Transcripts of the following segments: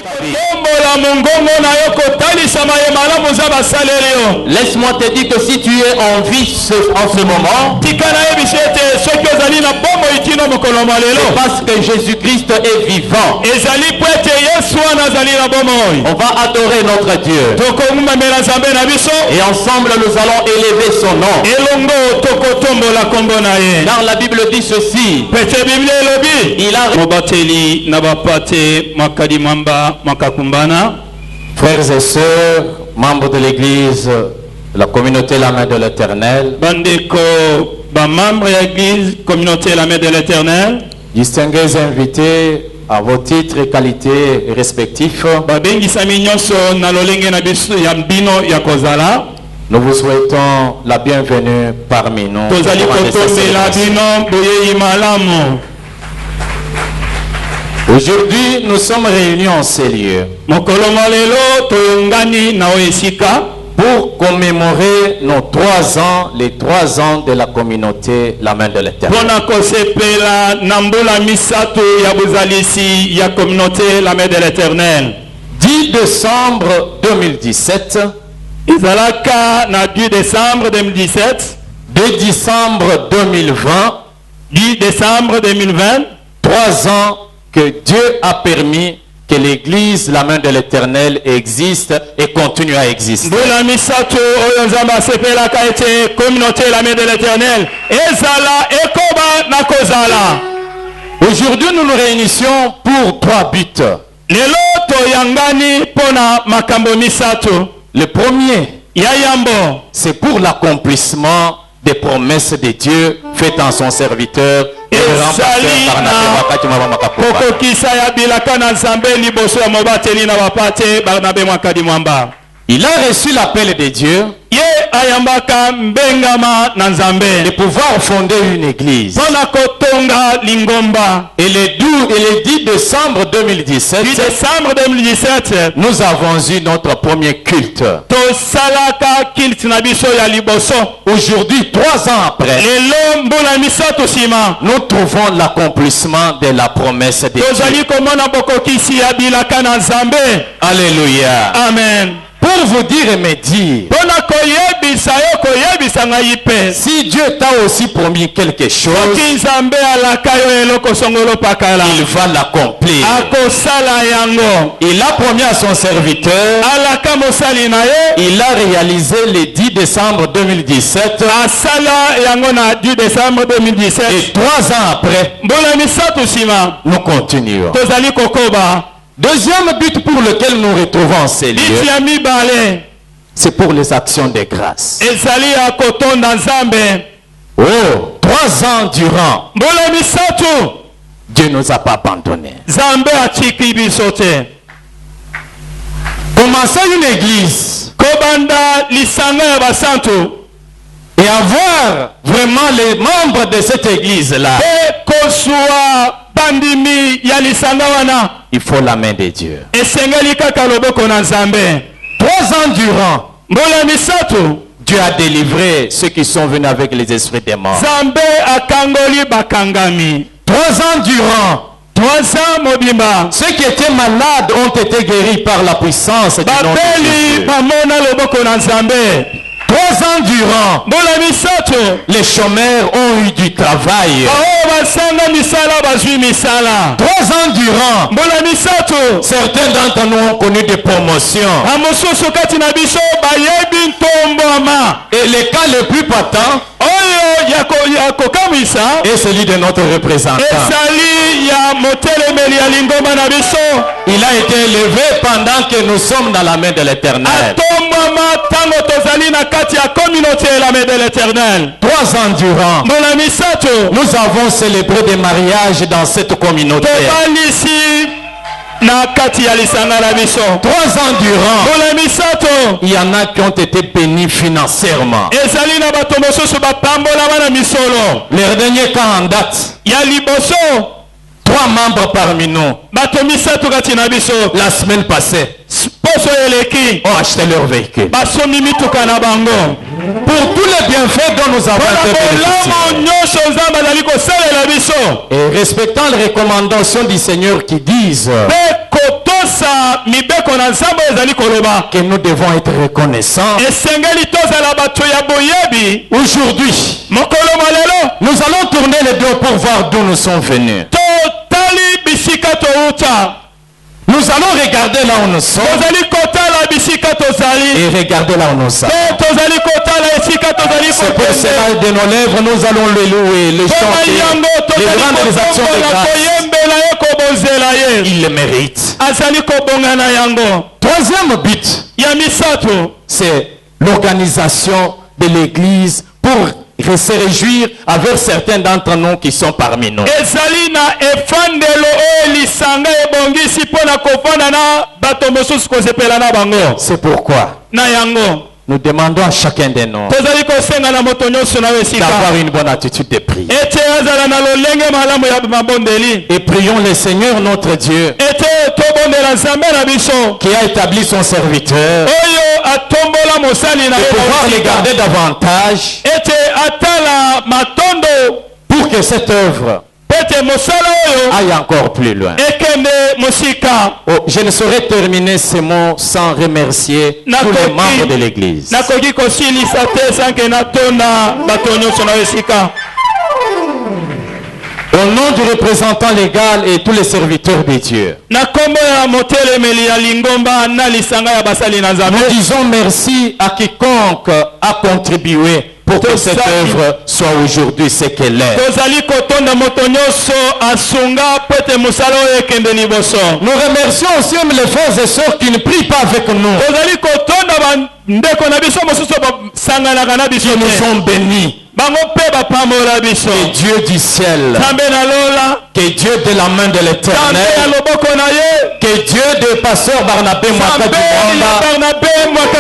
ta vie. Laisse-moi te dire que si tu es en vie en ce moment, c'est parce que Jésus-Christ est vivant. On va adorer notre Dieu. Et ensemble nous allons élever son nom. Car la Bible dit ceci. Il a... Frères et sœurs, membres de l'église, de la communauté La Main de l'Éternel, distingués invités à vos titres et qualités respectifs, nous vous souhaitons la bienvenue parmi nous. Aujourd'hui, nous sommes réunis en ces lieux pour commémorer nos 3 ans, les 3 ans de la communauté La Main de l'Éternel. 10 décembre 2017. 2 décembre 2017. 2 décembre 2020. 10 décembre 2020. 3 ans que Dieu a permis que l'église La Main de l'Éternel existe et continue à exister. Aujourd'hui, nous nous réunissons pour 3 buts. Le premier, c'est pour l'accomplissement des promesses de Dieu faites en son serviteur. Il a reçu l'appel de Dieu de pouvoir fonder une église. Et le 10 décembre 2017, nous avons eu notre premier culte. Aujourd'hui, 3 ans après, nous trouvons l'accomplissement de la promesse de Dieu. Alléluia. Amen. Pour vous dire et me dire, si Dieu t'a aussi promis quelque chose, il va l'accomplir. Il a promis à son serviteur, il a réalisé le 10 décembre 2017, et 3 ans après, nous continuons. Deuxième but pour lequel nous retrouvons ces lieux, c'est pour les actions de grâce. Oh, 3 ans durant, Dieu ne nous a pas abandonnés. Commencer une église et avoir vraiment les membres de cette église-là, il faut la main de Dieu. 3 ans durant, Dieu a délivré ceux qui sont venus avec les esprits des morts. 3 ans durant, ceux qui étaient malades ont été guéris par la puissance du nom de Dieu. 3 ans durant, les chômeurs ont eu du travail. 3 ans durant, certains d'entre nous ont connu des promotions. Et le cas le plus patent est celui de notre représentant. Il a été élevé pendant que nous sommes dans la main de l'Éternel. 3 ans durant, nous avons célébré des mariages dans cette communauté. 3 ans durant, il y en a qui ont été bénis financièrement. Le dernier cas en date, 3 membres parmi nous, la semaine passée, ont acheté leur véhicule. Pour tous les bienfaits dont nous avons été bénéficiés. Et respectant les recommandations du Seigneur qui disent que nous devons être reconnaissants. Aujourd'hui, nous allons tourner le dos pour voir d'où nous sommes venus. Nous allons regarder là où nous sommes et regarder là où nous sommes. C'est pour cela de nos lèvres nous allons le louer, le chanter, les grandes actions de grâce. Il le mérite. Troisième but, c'est l'organisation de l'église pour se réjouir avec certains d'entre nous qui sont parmi nous. C'est pourquoi nous demandons à chacun de nous d'avoir une bonne attitude de prière. Et prions le Seigneur notre Dieu qui a établi son serviteur de pouvoir les garder davantage pour que cette œuvre aille encore plus loin. Oh, je ne saurais terminer ces mots sans remercier tous les membres de l'église. Au nom du représentant légal et tous les serviteurs de Dieu, nous disons merci à quiconque a contribué pour que cette œuvre soit aujourd'hui ce qu'elle est. Nous remercions aussi les frères et sœurs qui ne prient pas avec nous, qui nous ont bénis. Que Dieu du ciel, que Dieu de la main de l'Éternel, que Dieu de pasteur Barnabé Mwaka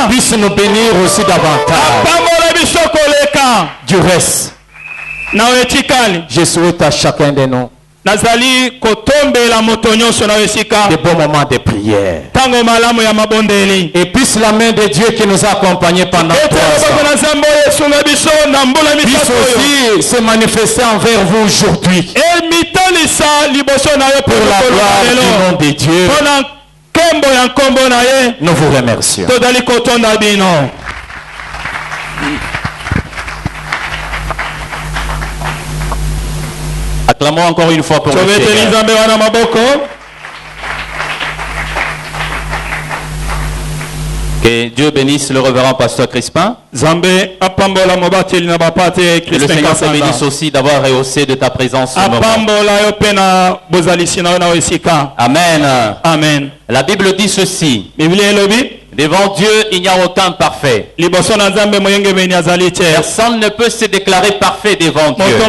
puisse nous bénir aussi davantage. Du reste, je souhaite à chacun de nous des bons moments de prière. Et puisse la main de Dieu qui nous a accompagnés pendant 3 ans puisse aussi se manifester envers vous aujourd'hui. Pour la gloire du nom de Dieu, nous vous remercions. Acclamons encore une fois pour le Seigneur. Que Dieu bénisse le révérend pasteur Crispin. Et le Seigneur te bénisse aussi d'avoir rehaussé de ta présence ce moment. Amen. Amen. La Bible dit ceci. Devant Dieu, il n'y a aucun parfait. Personne ne peut se déclarer parfait devant Dieu. Nous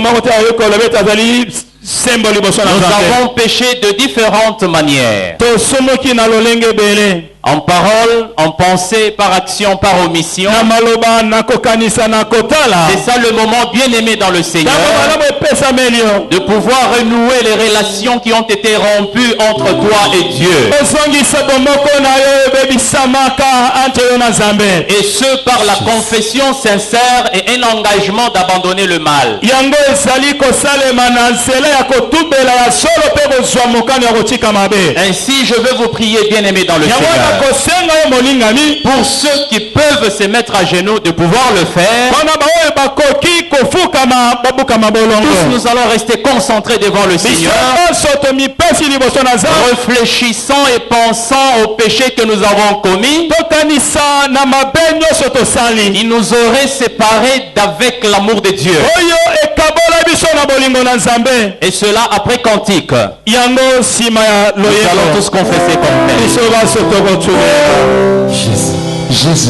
avons péché de différentes manières. En parole, en pensée, par action, par omission. C'est ça le moment bien aimé dans le Seigneur, de pouvoir renouer les relations qui ont été rompues entre toi et Dieu. Et ce par la confession sincère et un engagement d'abandonner le mal. Ainsi je veux vous prier bien aimé dans le Seigneur, pour ceux qui peuvent se mettre à genoux de pouvoir le faire. Tous nous allons rester concentrés devant le Seigneur, réfléchissant et pensant aux péchés que nous avons commis. Il nous aurait séparés d'avec l'amour de Dieu. Et cela après cantique. Nous allons tous confesser comme tel. Jésus. Jésus.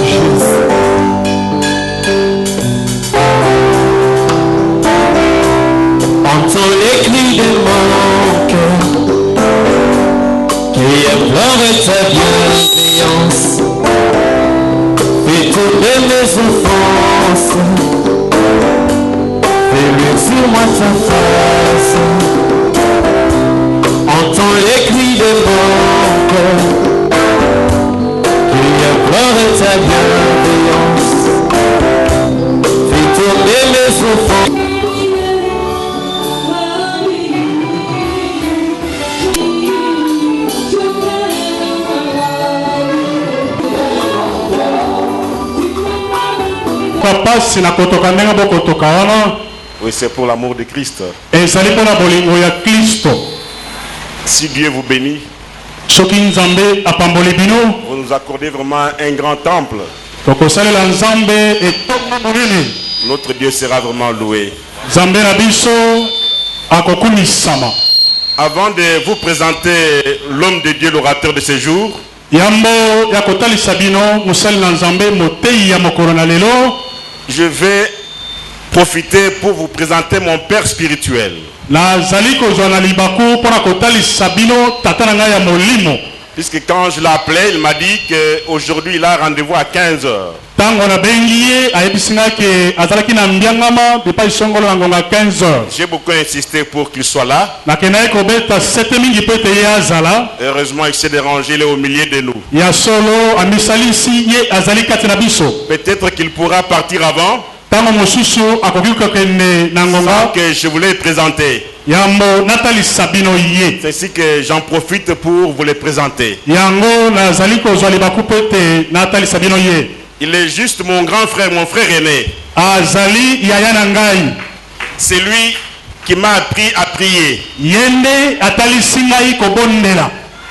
Jésus. Entends les cris de mon cœur qui implore ta bienveillance. Fais tourner mes offenses. Fais-lui sur moi ta face. Entends les cris de mon cœur qui implore ta bienveillance. Fais tourner mes offenses. Oui, c'est pour l'amour de Christ. Si Dieu vous bénit, vous nous accordez vraiment un grand temple. Notre Dieu sera vraiment loué. Avant de vous présenter l'homme de Dieu, l'orateur de ce jour, je vais profiter pour vous présenter mon père spirituel. Puisque quand je l'ai appelé, il m'a dit qu'aujourd'hui il a rendez-vous à 15h. J'ai beaucoup insisté pour qu'il soit là. Heureusement, il s'est dérangé, il est au milieu de nous. Peut-être qu'il pourra partir avant. Sans que je voulais le présenter. C'est ainsi que j'en profite pour vous les présenter. Il est juste mon grand frère, mon frère aîné. C'est lui qui m'a appris à prier.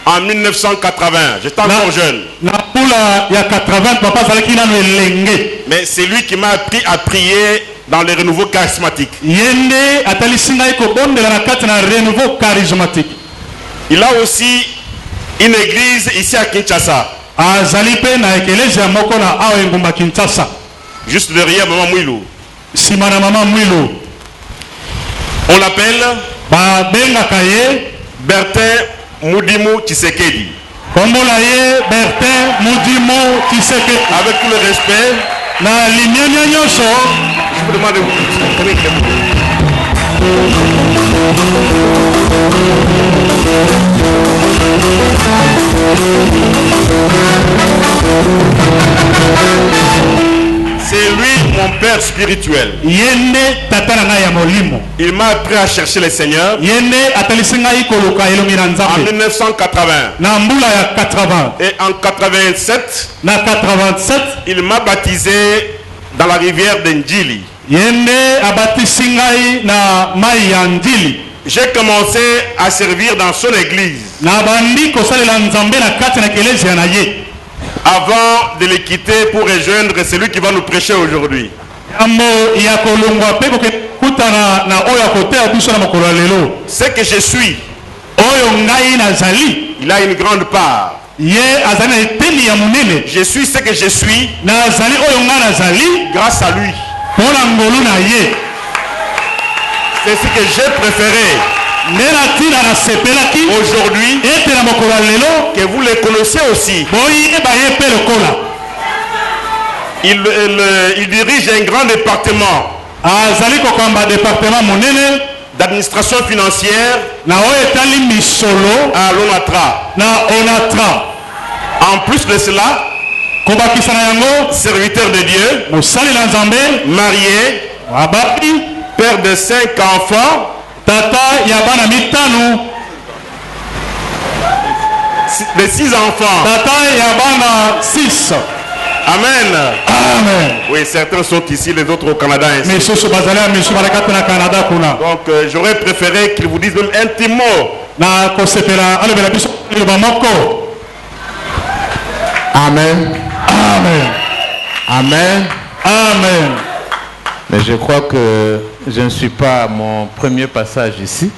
En 1980, j'étais encore jeune. Mais c'est lui qui m'a appris à prier dans les renouveaux charismatiques. Il a aussi une église ici à Kinshasa. Juste derrière Maman Mouilou. On l'appelle Bertin Mudimu Tshisekedi. Avec tout le respect, je vous demande de vous c'est lui mon père spirituel. Il m'a appris à chercher le Seigneur en 1980. Et en 87, il m'a baptisé dans la rivière d'Endjili. J'ai commencé à servir dans son église. Avant de le quitter pour rejoindre celui qui va nous prêcher aujourd'hui. Ce que je suis, il a une grande part. Je suis ce que je suis grâce à lui. C'est ce que j'ai préféré aujourd'hui, que vous le connaissez aussi. Il dirige un grand département d'administration financière à l'ONATRA. En plus de cela, serviteur de Dieu, marié, père de 5 enfants, de 6 enfants. Amen. Amen. Oui, certains sont ici, les autres au Canada. Ainsi. Donc, j'aurais préféré qu'ils vous disent même un petit mot. Amen. Amen. Amen. Amen. Mais je crois que je ne suis pas à mon premier passage ici.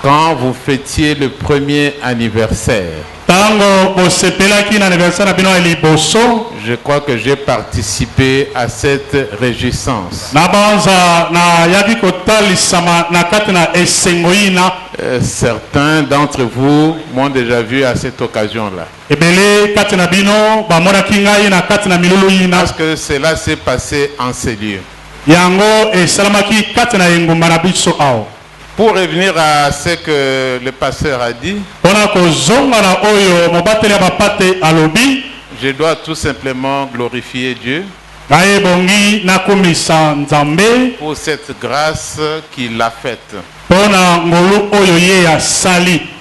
Quand vous fêtiez le premier anniversaire, je crois que j'ai participé à cette réjouissance. Certains d'entre vous m'ont déjà vu à cette occasion-là. Parce que cela s'est passé en ces lieux. Pour revenir à ce que le pasteur a dit, je dois tout simplement glorifier Dieu pour cette grâce qu'il a faite.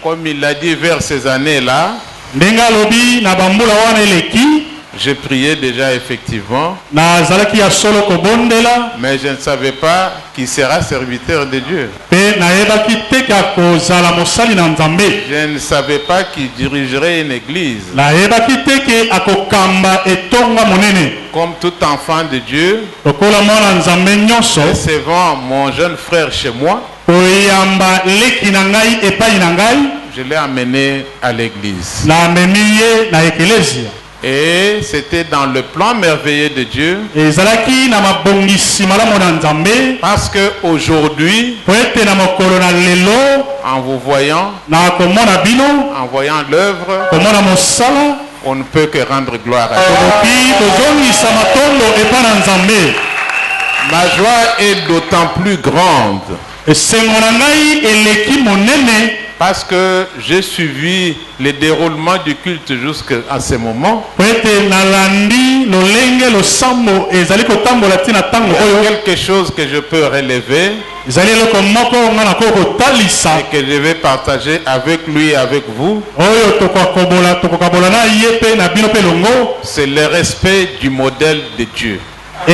Comme il l'a dit vers ces années-là, Je priais déjà effectivement, mais je ne savais pas qui sera serviteur de Dieu. Je ne savais pas qui dirigerait une église. Comme tout enfant de Dieu, recevant mon jeune frère chez moi, je l'ai amené à l'église. Et c'était dans le plan merveilleux de Dieu. Parce que aujourd'hui, en vous voyant, en voyant l'œuvre, on ne peut que rendre gloire à Dieu. Ma joie est d'autant plus grande parce que j'ai suivi le déroulement du culte jusqu'à ce moment. Il y a quelque chose que je peux relever et que je vais partager avec lui et avec vous. C'est le respect du modèle de Dieu. La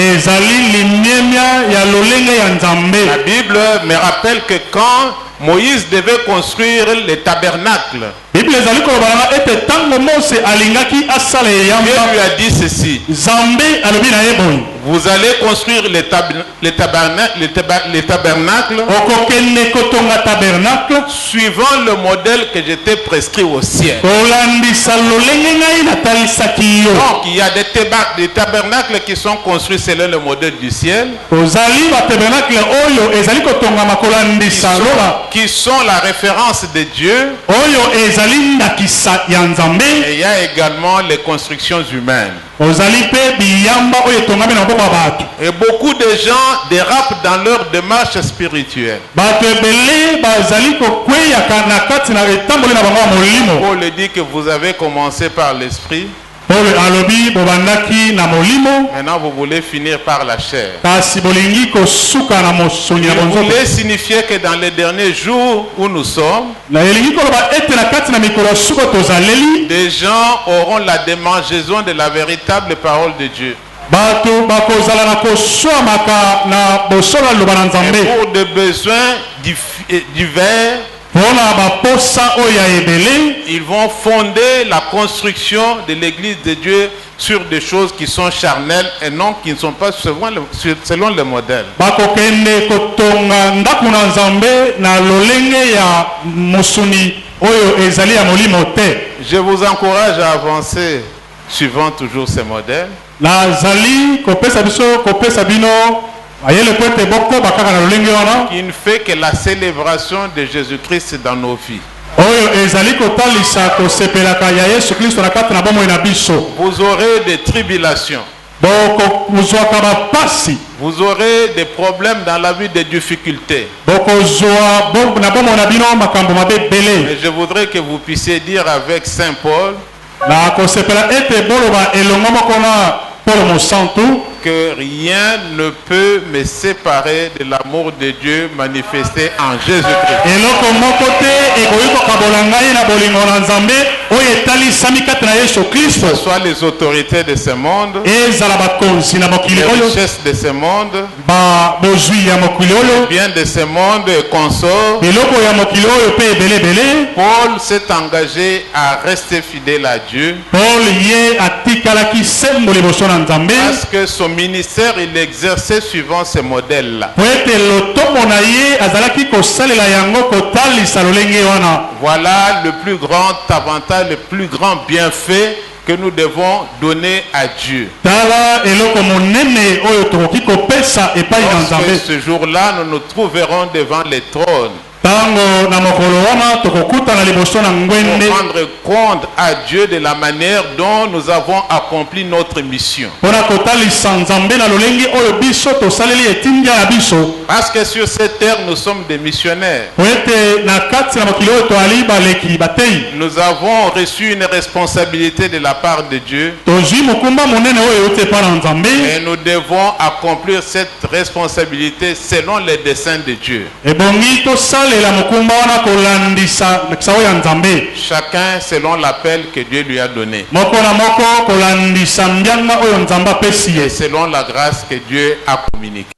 Bible me rappelle que quand Moïse devait construire le tabernacle, Dieu lui a dit ceci: vous allez construire le tabernacle suivant le modèle que je t'ai prescrit au ciel. Donc il y a des tabernacles qui sont construits selon le modèle du ciel, qui sont la référence de Dieu. Et il y a également les constructions humaines. Et beaucoup de gens dérapent dans leur démarche spirituelle. Paul dit que vous avez commencé par l'esprit. Maintenant vous voulez finir par la chair. Vous voulez signifier que dans les derniers jours où nous sommes, des gens auront la démangeaison de la véritable parole de Dieu. Et pour des besoins divers, ils vont fonder la construction de l'église de Dieu sur des choses qui sont charnelles et non qui ne sont pas selon le modèle. Je vous encourage à avancer suivant toujours ces modèles. Qui ne fait que la célébration de Jésus-Christ dans nos vies. Vous aurez des tribulations. Vous aurez des problèmes dans la vie, des difficultés. Mais je voudrais que vous puissiez dire avec Saint Paul que rien ne peut me séparer de l'amour de Dieu manifesté en Jésus-Christ. Que ce soit les autorités de ce monde, les richesses de ce monde, le bien de ce monde et consorts, Paul s'est engagé à rester fidèle à Dieu. Parce que son ministère, il exerçait suivant ce modèle-là. Voilà le plus grand avantage, le plus grand bienfait que nous devons donner à Dieu. Lorsque ce jour-là, nous nous trouverons devant les trônes. Pour rendre compte à Dieu de la manière dont nous avons accompli notre mission. Parce que sur cette terre, nous sommes des missionnaires. Nous avons reçu une responsabilité de la part de Dieu. Et nous devons accomplir cette responsabilité selon les desseins de Dieu. Chacun selon l'appel que Dieu lui a donné. Et selon la grâce que Dieu a communiquée.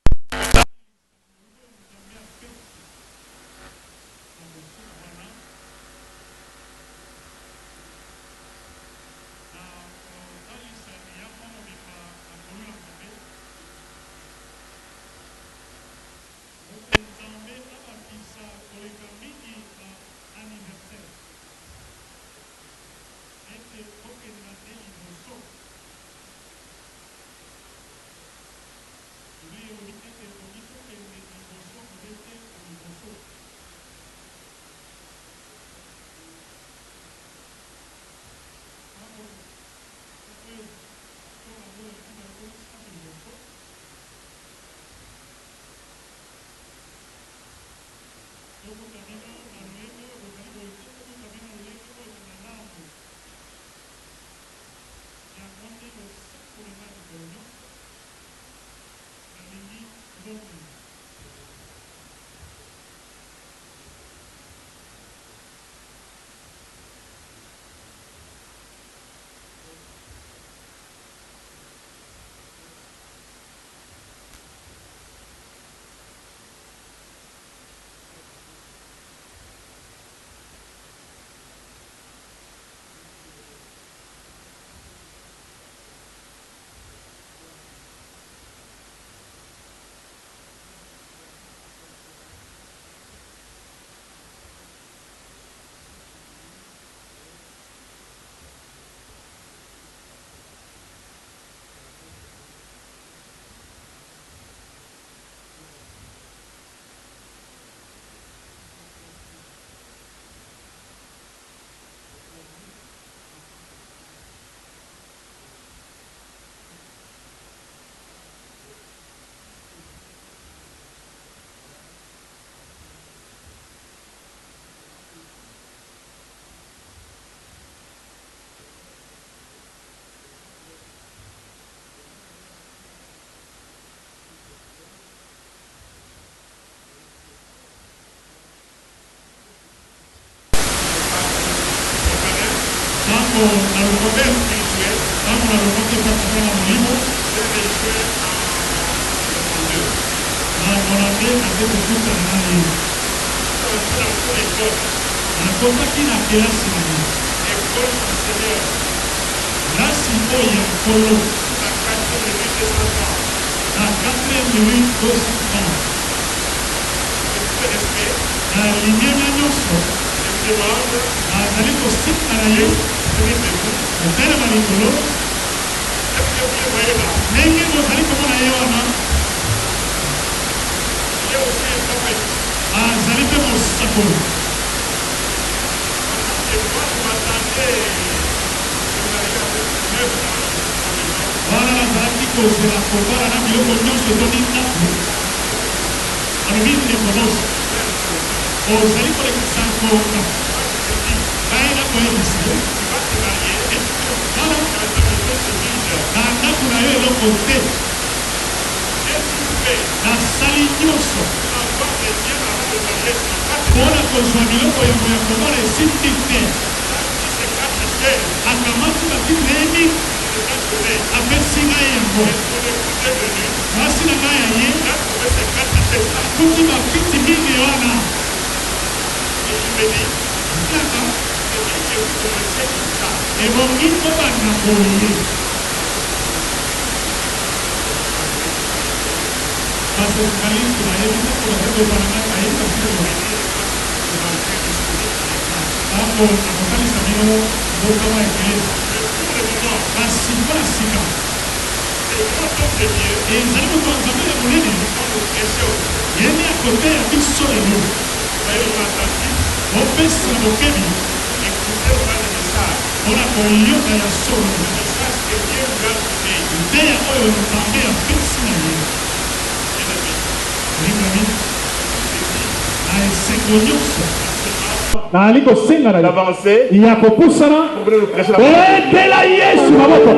d'avancer, il y a beaucoup de ça. Betela Yesu maboko.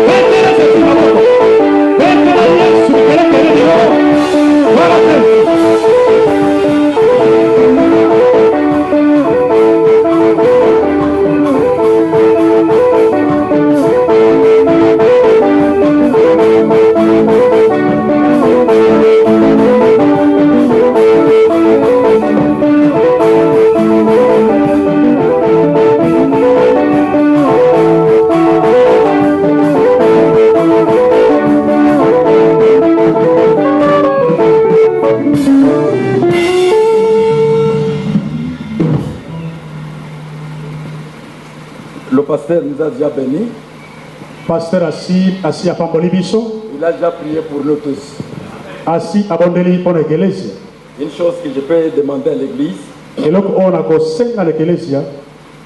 Betela Yesu maboko. Betela Yesu kele kele. Voilà. pasteur nous a déjà bénis. Pasteur assis à Pambolibiso. Il a déjà prié pour nous tous. Assis à Bondeli pour l'église. Une chose que je peux demander à l'église.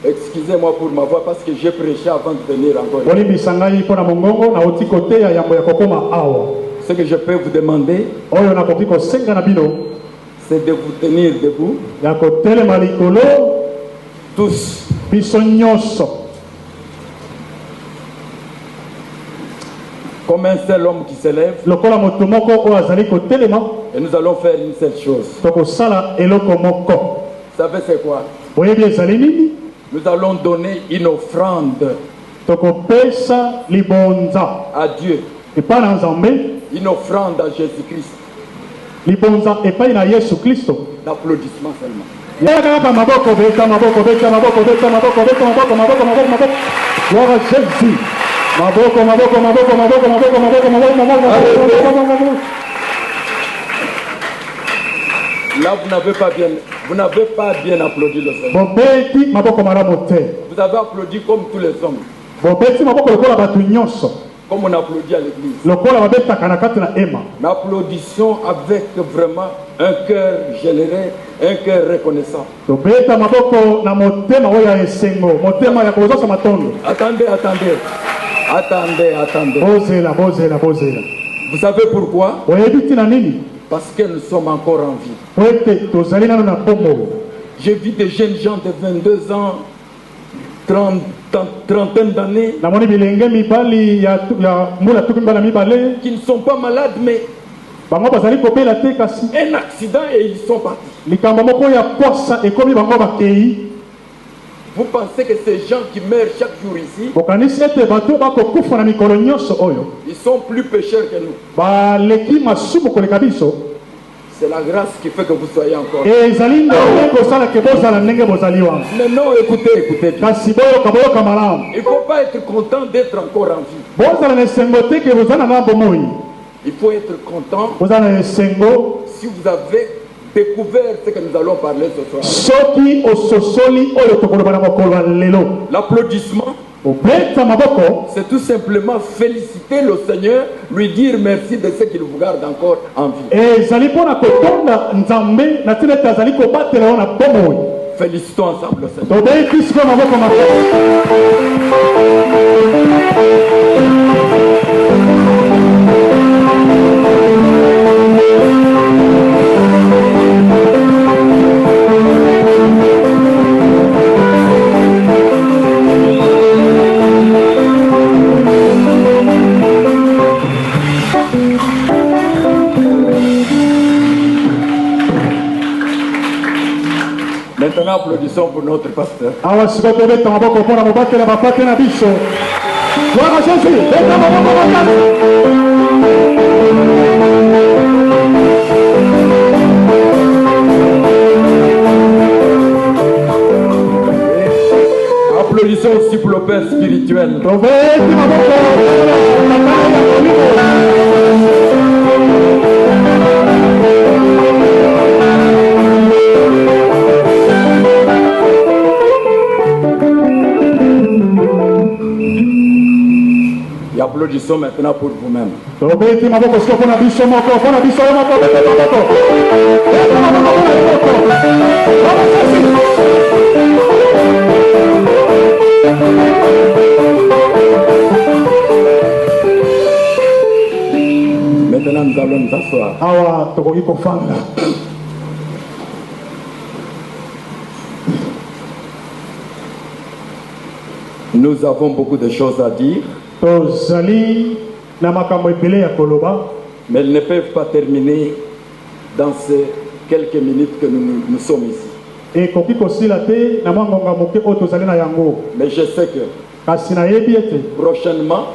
Excusez-moi pour ma voix parce que j'ai prêché avant de venir encore. Ce que je peux vous demander, c'est de vous tenir debout. Tous. Comme un seul homme qui s'élève. Et nous allons faire une seule chose. Vous savez c'est quoi? Nous allons donner une offrande à Dieu. Une offrande à Jésus-Christ. D'applaudissements seulement. Gloire à Jésus. Là, vous n'avez pas bien applaudi le Seigneur. Vous avez applaudi comme tous les hommes. Comme on applaudit à l'église. Nous applaudissons avec vraiment un cœur généreux, un cœur reconnaissant. Attendez. Vous savez pourquoi? Parce que nous sommes encore en vie. J'ai vu des jeunes gens de 22 ans, trentaine d'années, qui ne sont pas malades, mais un accident et ils sont partis. Vous pensez que ces gens qui meurent chaque jour ici, ils sont plus pécheurs que nous. C'est la grâce qui fait que vous soyez encore. Maintenant, écoutez. Il ne faut pas être content d'être encore en vie. Il faut être content si vous avez découvert ce que nous allons parler ce soir. L'applaudissement, c'est tout simplement féliciter le Seigneur, lui dire merci de ce qu'il vous garde encore en vie. Félicitons ensemble le Seigneur. Maintenant, applaudissons pour notre pasteur. Gloire à Jésus. Applaudissons aussi pour le Père spirituel. Et applaudissons maintenant pour vous-même. Maintenant, nous allons nous asseoir. Nous avons beaucoup de choses à dire, mais elles ne peuvent pas terminer dans ces quelques minutes que nous sommes ici. Mais je sais que prochainement,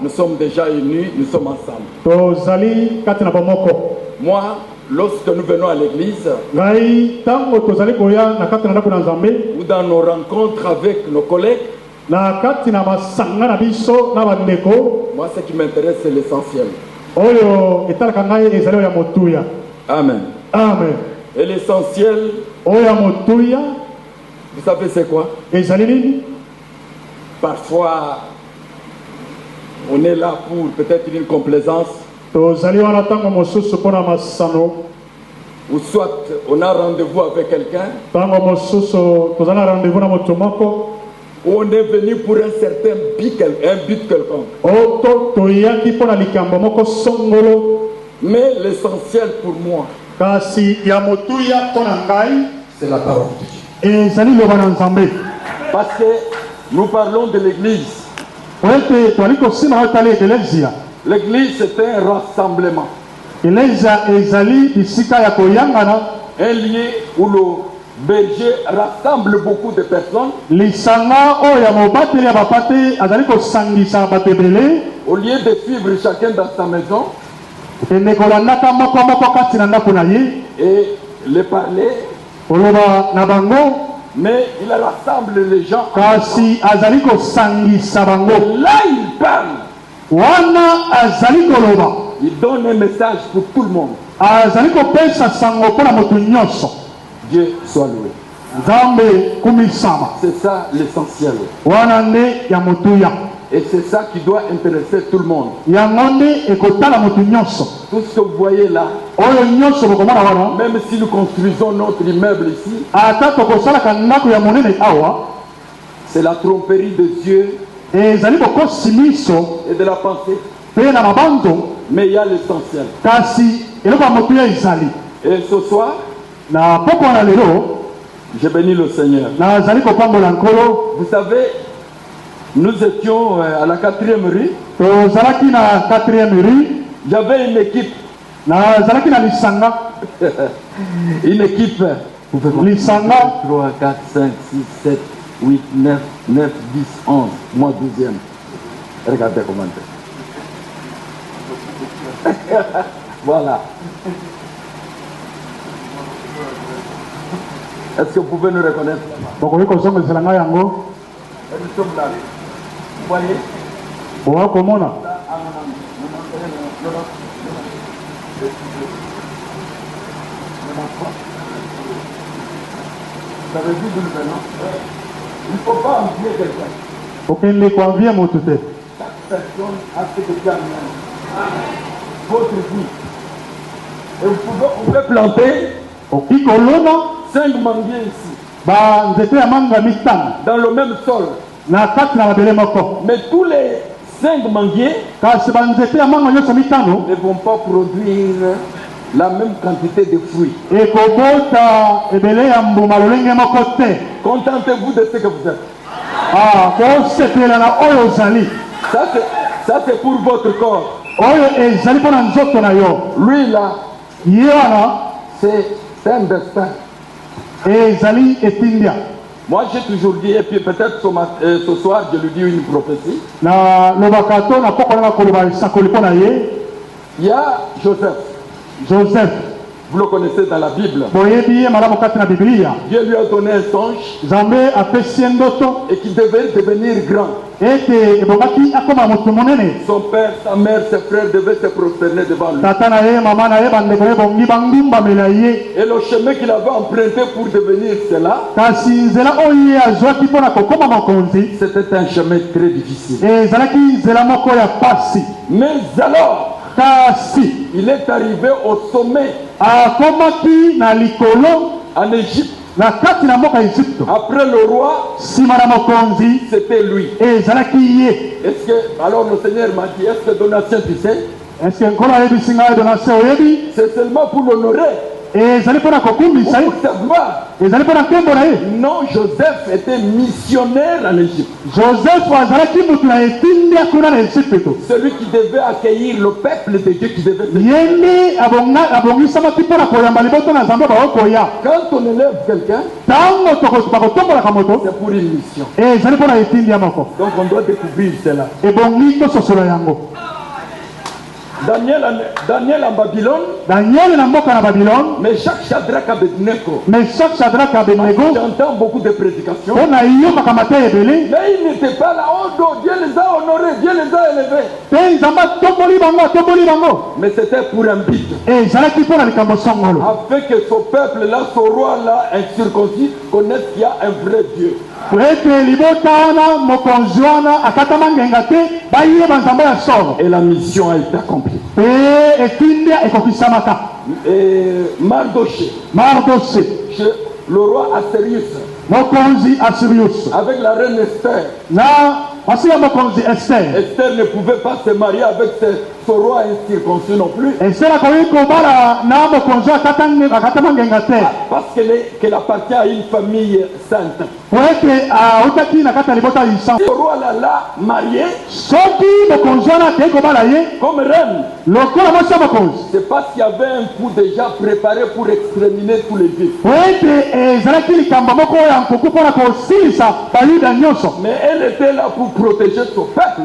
nous sommes déjà unis, nous sommes ensemble. Moi, lorsque nous venons à l'église, ou dans nos rencontres avec nos collègues, moi, ce qui m'intéresse, c'est l'essentiel. Amen. Amen. Et l'essentiel, Vous savez c'est quoi? Parfois, on est là pour peut-être une complaisance. Ou soit on a rendez-vous avec quelqu'un. Ou on est venu pour un certain but quelconque. Mais l'essentiel pour moi, c'est la parole de Dieu. Parce que nous parlons de l'église. L'église c'est un rassemblement. Un lieu où le berger rassemble beaucoup de personnes. Au lieu de suivre chacun dans sa maison et les parler, mais il rassemble les gens. Et là il parle. Il donne un message pour tout le monde. Dieu soit loué. C'est ça l'essentiel. Et c'est ça qui doit intéresser tout le monde. Tout ce que vous voyez là, même si nous construisons notre immeuble ici, c'est la tromperie de Dieu et de la pensée. Mais il y a l'essentiel. Et ce soir, je bénis le Seigneur. Vous savez, nous étions à la 4e rue. J'avais une équipe. Une équipe. 3, 4, 5, 6, 7, 8, 9, 9, 10, 11. Moi 12e. Regardez comment c'est. Voilà. Est-ce que vous pouvez nous reconnaître? Nous sommes là. Vous voyez? Vous avez vu d'où nous venons? Il ne faut pas envier quelqu'un. Chaque personne a ce que Dieu a mis. Votre vie. Et vous pouvez planter 5 manguiers ici. Dans le même sol. Mais tous les 5 manguiers ne vont pas produire la même quantité de fruits. Contentez-vous de ce que vous êtes. Ça c'est pour votre corps. Lui là, c'est un destin. Moi j'ai toujours dit, et puis peut-être ce soir je lui dis une prophétie. Il y a Joseph. Vous le connaissez dans la Bible. Dieu lui a donné un songe et qu'il devait devenir grand. Son père, sa mère, ses frères devaient se prosterner devant lui. Et le chemin qu'il avait emprunté pour devenir cela, c'était un chemin très difficile. Mais alors, il est arrivé au sommet en Égypte. Après le roi, c'était lui. Est-ce que, alors le Seigneur m'a dit, est-ce que Donatien tu sais? C'est seulement pour l'honorer. Non, Joseph était missionnaire en Égypte. Celui qui devait accueillir le peuple de Dieu qui devait quand on élève quelqu'un, c'est pour une mission. Donc on doit découvrir cela. Daniel en Babylone. Daniel na mboka na Babylone. Mais chaque Shadrach Abednego. J'entends beaucoup de prédications. On a eu mais ils n'étaient pas là. Oh, Dieu les a honorés, Dieu les a élevés. Mais c'était pour un but. Afin que son peuple là, son roi là, incirconcis, connaisse qu'il y a un vrai Dieu. Et la mission a été accomplie. Et Mardoché, le roi Assirius, avec la reine Esther. Esther ne pouvait pas se marier avec son roi incirconcis non plus. Parce qu'elle appartient à une famille sainte. Ce roi là marié comme reine. C'est parce qu'il y avait un coup déjà préparé pour exterminer tous les juifs. Mais elle était là pour protéger son peuple.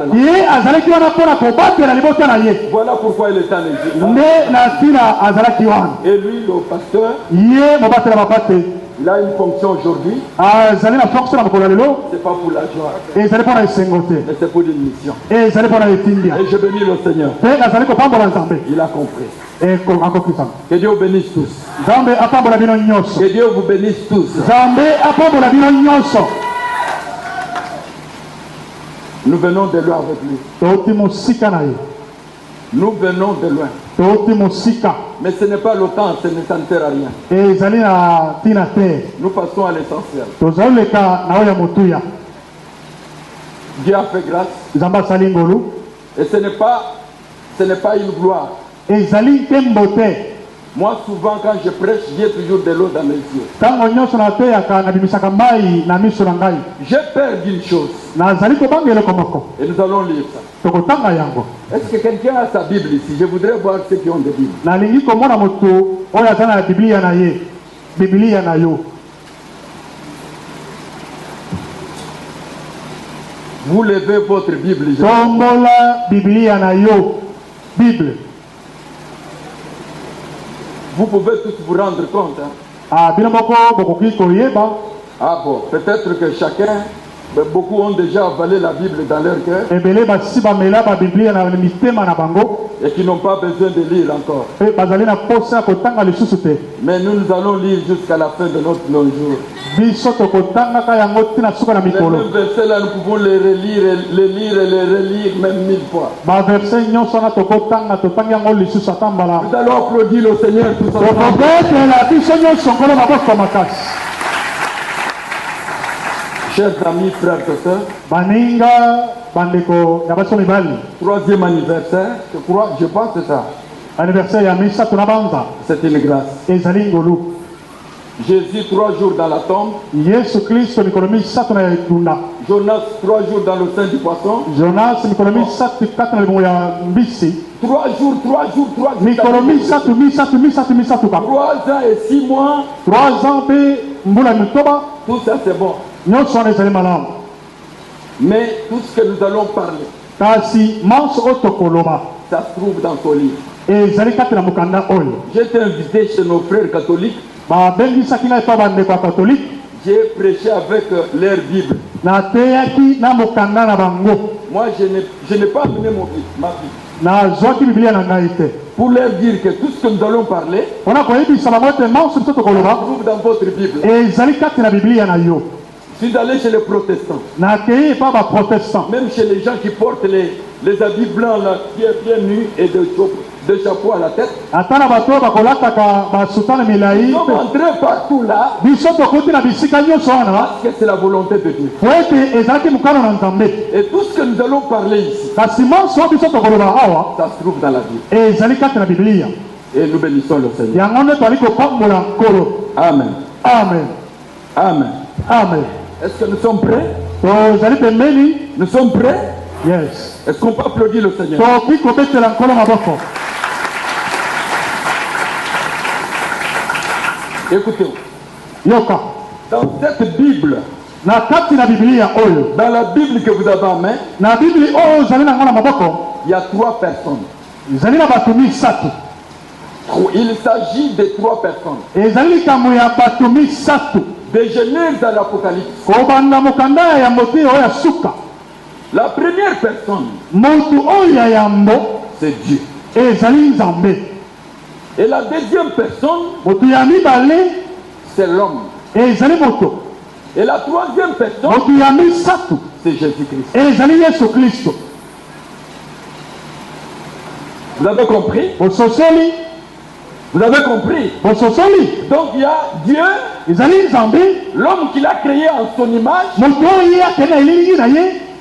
Voilà pourquoi il est en Égypte. Et lui, le pasteur, il a une fonction aujourd'hui. C'est pas pour la joie, mais c'est pour une mission. Et je bénis le Seigneur. Il a compris. Que Dieu bénisse tous. Que Dieu vous bénisse tous. Nous venons de loin avec lui. Nous venons de loin. Mais ce n'est pas le temps, ça ne sert à rien. Nous passons à l'essentiel. Dieu a fait grâce. Et ce n'est pas une gloire. Moi, souvent, quand je prêche, j'ai toujours de l'eau dans mes yeux. J'ai peur d'une chose. Et nous allons lire ça. Est-ce que quelqu'un a sa Bible ici? Je voudrais voir ceux qui ont des Bibles. Vous levez votre Bible. Vous pouvez tous vous rendre compte. Ah bon, peut-être que chacun, beaucoup ont déjà avalé la Bible dans leur cœur. Et qui n'ont pas besoin de lire encore. Mais nous allons lire jusqu'à la fin de notre long jour. Les mêmes versets là, nous pouvons les relire, les lire et les relire même 1000 fois. Nous allons applaudir le Seigneur tout ensemble. Chers amis, frères et sœurs, troisième anniversaire, je pense que c'est ça. C'est une grâce. Jésus 3 jours dans la tombe. Jonas 3 jours dans le sein du poisson. 3 jours. 3 ans et 6 mois. Tout ça c'est bon. Mais tout ce que nous allons parler, ça se trouve dans ton livre. J'ai été invité chez nos frères catholiques. J'ai prêché avec leur Bible. Moi, je n'ai pas amené ma Bible. Pour leur dire que tout ce que nous allons parler, on se trouve dans votre Bible. Je suis allé chez les protestants. Même chez les gens qui portent les habits blancs là, qui est bien nus et de chapeau à la tête. Ils sont entrés partout là. Parce que c'est la volonté de Dieu. Et tout ce que nous allons parler ici, ça se trouve dans la Bible. Et nous bénissons le Seigneur. Amen. Amen. Amen. Amen. Est-ce que nous sommes prêts? Nous sommes prêts? Yes. Est-ce qu'on peut applaudir le Seigneur? Écoutez, dans cette Bible, dans la Bible que vous avez en main, il y a 3 personnes. Il s'agit de 3 personnes. De Genèse à l'Apocalypse. La première personne, c'est Dieu. Et la deuxième personne, c'est l'homme. Et la troisième personne, c'est Jésus-Christ. Vous avez compris? Vous avez compris? Donc il y a Dieu, l'homme qu'il a créé en son image,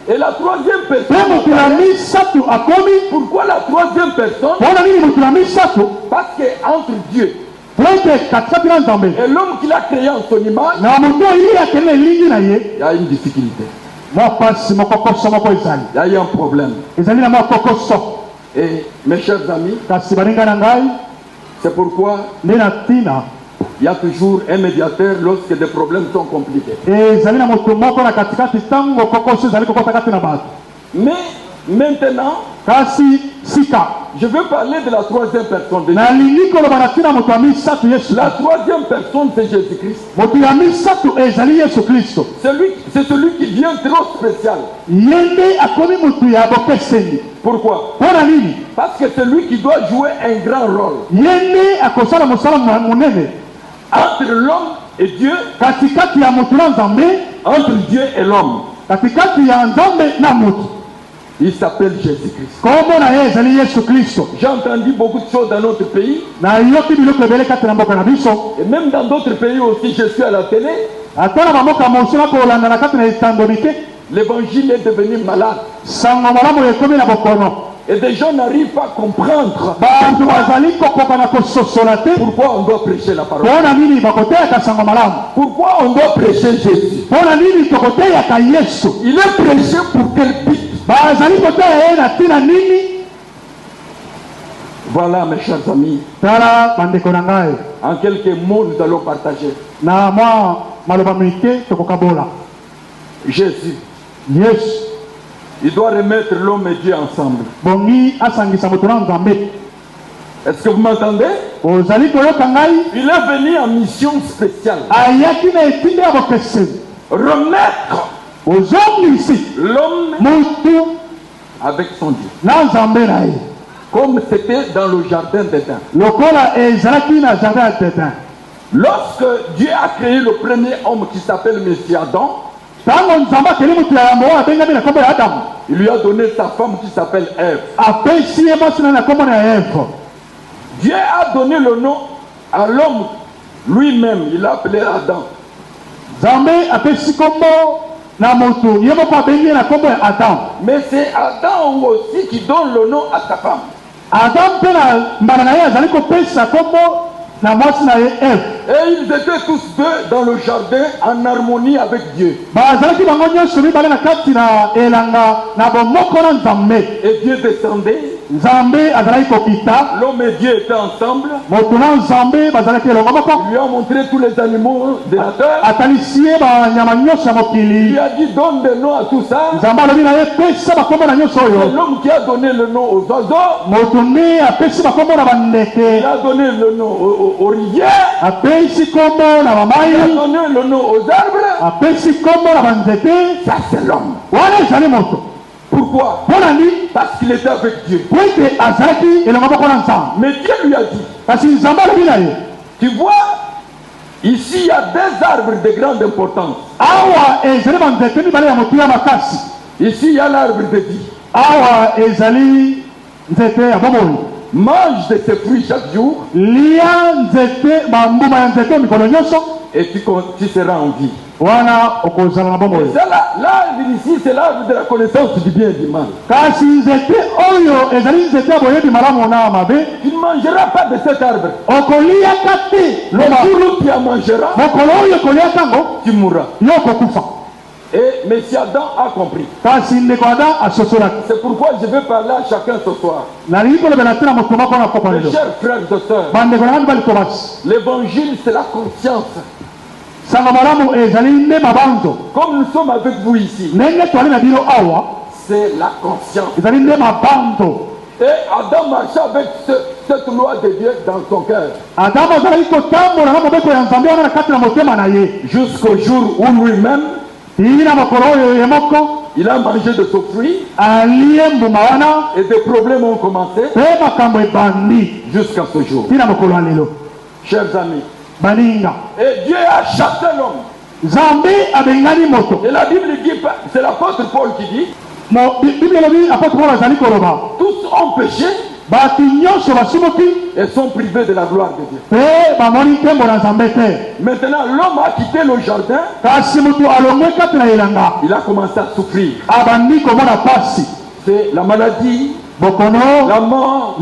et la troisième personne. Pourquoi la troisième personne? Parce que entre Dieu et l'homme qu'il a créé en son image, il y a une difficulté. Il y a eu un problème. Et mes chers amis, c'est pourquoi il y a toujours un médiateur lorsque des problèmes sont compliqués. Mais maintenant, je veux parler de la troisième personne de Dieu. La troisième personne, c'est Jésus-Christ. C'est celui qui vient trop spécial. Pourquoi? Parce que c'est lui qui doit jouer un grand rôle entre l'homme et Dieu, entre Dieu et l'homme. Il s'appelle Jésus-Christ. J'ai entendu beaucoup de choses dans notre pays. Et même dans d'autres pays aussi, je suis à la télé. L'évangile est devenu malade. Et des gens n'arrivent pas à comprendre pourquoi on doit prêcher la parole. Pourquoi on doit prêcher Jésus. Il est prêché pour quel but? Voilà mes chers amis. En quelques mots nous allons partager. Jésus. Il doit remettre l'homme et Dieu ensemble. Est-ce que vous m'entendez? Il est venu en mission spéciale. Remettre l'homme avec son Dieu. Comme c'était dans le jardin d'Éden. Lorsque Dieu a créé le premier homme qui s'appelle Monsieur Adam, il lui a donné sa femme qui s'appelle Ève. Dieu a donné le nom à l'homme lui-même. Il l'a appelé Adam. Mais c'est Adam aussi qui donne le nom à sa femme. Et ils étaient tous deux dans le jardin en harmonie avec Dieu. Et Dieu descendait. L'homme et Dieu étaient ensemble. Il lui a montré tous les animaux de la terre. Il lui a dit donne des noms à tout ça. C'est l'homme qui a donné le nom aux oiseaux. Il a donné le nom aux rivières. Il a donné le nom aux arbres. Ça c'est l'homme. Pourquoi? Parce qu'il était avec Dieu. Mais Dieu lui a dit, tu vois, ici il y a 2 arbres de grande importance. Ici il y a l'arbre de vie. Mange de ses fruits chaque jour. Et tu seras en vie. L'arbre ici, c'est l'arbre de la connaissance du bien et du mal. Tu ne mangeras pas de cet arbre. Le jour où tu en mangeras, tu mourras. Et M. Adam a compris. C'est pourquoi je vais parler à chacun ce soir. Mes chers frères et sœurs, l'évangile c'est la conscience. Comme nous sommes avec vous ici, c'est la conscience. Et Adam marchait avec cette loi de Dieu dans son cœur. Jusqu'au jour où lui-même, il a mangé de ce fruit. Et des problèmes ont commencé. Jusqu'à ce jour. Chers amis. Et Dieu a chassé l'homme. Et la Bible dit, c'est l'apôtre Paul qui dit, tous ont péché et sont privés de la gloire de Dieu. Maintenant, l'homme a quitté le jardin. Il a commencé à souffrir. C'est la maladie, la mort,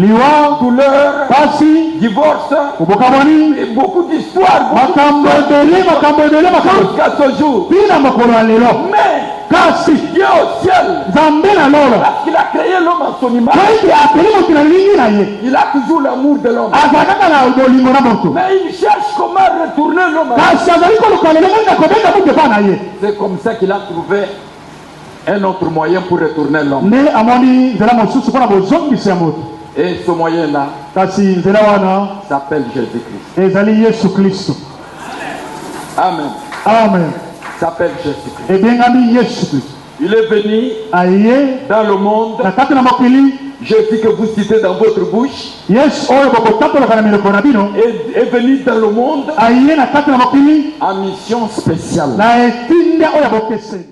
douleur, divorce, et beaucoup d'histoires. Jusqu'à ce jour. Mais Dieu au ciel, parce qu'il a créé l'homme en son image, il a toujours l'amour de l'homme. Mais il cherche comment retourner l'homme. C'est comme ça qu'il a trouvé un autre moyen pour retourner l'homme. Et ce moyen-là s'appelle Jésus-Christ. Amen. Amen. S'appelle Jésus-Christ. Il est venu dans le monde. Jésus que vous citez dans votre bouche est venu dans le monde en mission spéciale.